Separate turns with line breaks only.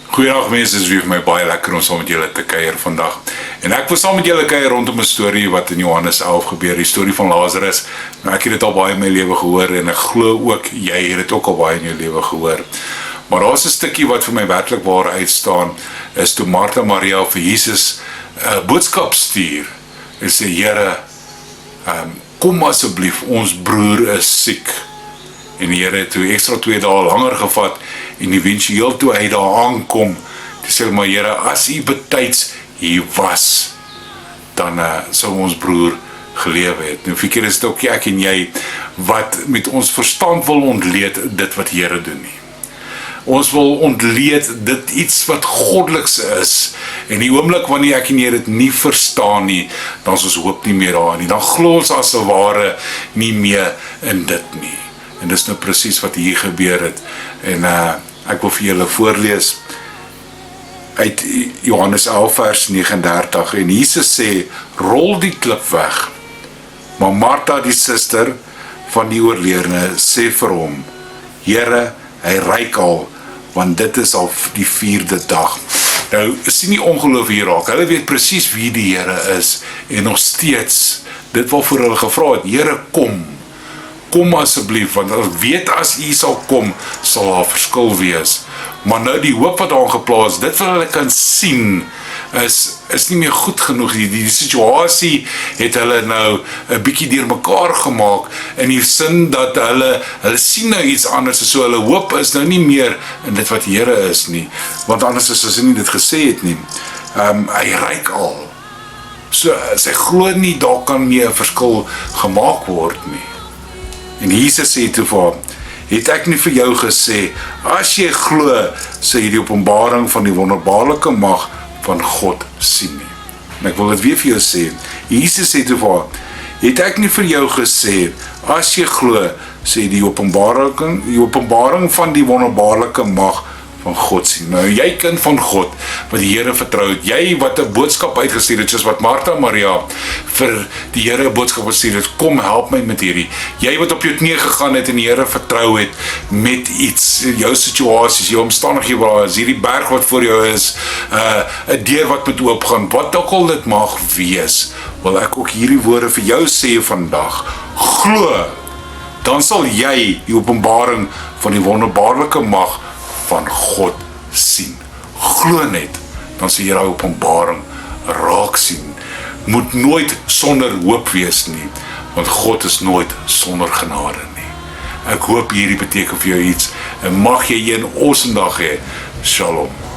Goeiedag mense, dit is weer vir my baie lekker om saam met julle te kuier vandag. En ek wil saam met julle kuier rondom 'n storie wat in Johannes 11 gebeur, die storie van Lazarus. Nou ek het dit al baie in my lewe gehoor en ek glo ook jy het dit ook al baie in jou lewe gehoor. Maar daar's 'n stukkie wat vir my werklik waar uitstaan, is toe Martha Maria vir Jesus 'n boodskap stuur en sê, Here, kom asseblief, ons broer is siek. En die Here het toe extra 2 dae langer gevat en eventueel toe hy daar aankom, toe sê maar Here, as U betyds hier was, dan sou ons broer gelewe het. Nou verkeer is dit ook ek en jy wat met ons verstand wil ontleed dit wat Here doen nie. Ons wil ontleed dit iets wat goddeliks is. En die oomblik wanneer ek en jy dit nie verstaan nie, dan is ons hoop nie meer daar nie. Dan glo ons as 'n ware nie meer in dit nie. En dis nou presies wat hier gebeur het. En ek wil vir julle voorlees uit Johannes 11 vers 39. En Jesus sê, rol die klip weg. Maar Martha, die suster van die oorledene, sê vir hom, Here, hy ruik al, want dit is al die 4de dag. Nou, sien die ongeloof hier raak. Hulle weet presies wie die Here is. En nog steeds, dit wat vir hulle gevra het, Here, kom asseblief, want ek weet as U sal kom, sal daar verskil wees. Maar nou die hoop wat daar geplaas, dit wat hulle kan sien, is nie meer goed genoeg. Die situasie het hulle nou 'n bietjie deurmekaar gemaak, in die sin dat hulle sien nou iets anders, so hulle hoop is nou nie meer in dit wat die Here is nie, want anders is as hy nie dit gesê het nie. Hy ruik al. So, sy glo nie, daar kan nie 'n verskil gemaak word nie. En Jesus sê toe vir hom, het ek nie vir jou gesê, as jy glo, sal jy die openbaring van die wonderbaarlike mag van God sien nie. En ek wil dit weer vir jou sê, Jesus sê toe vir hom, het ek nie vir jou gesê, as jy glo, sal jy die openbaring van die wonderbaarlike mag van God sien. Nou, jy kind van God, wat die Here vertrou het, jy wat 'n boodskap uitgestuur het, soos wat Martha Maria vir die Here 'n boodskap gestuur het, kom help my met hierdie. Jy wat op jou knie gegaan het en die Here vertrou het met iets, jou situasies, jou omstandighede waar is, hierdie berg wat voor jou is, 'n deur wat moet oopgaan, wat ook al dit mag wees, wil ek ook hierdie woorde vir jou sê vandag. Glo, dan sal jy die openbaring van die wonderbaarlike mag van God sien. Glo net, dan sal jy daai openbaring raak sien. Moet nooit sonder hoop wees nie, want God is nooit sonder genade nie. Ek hoop hierdie beteken vir jou iets, en mag jy 'n awesome dag hê. Shalom.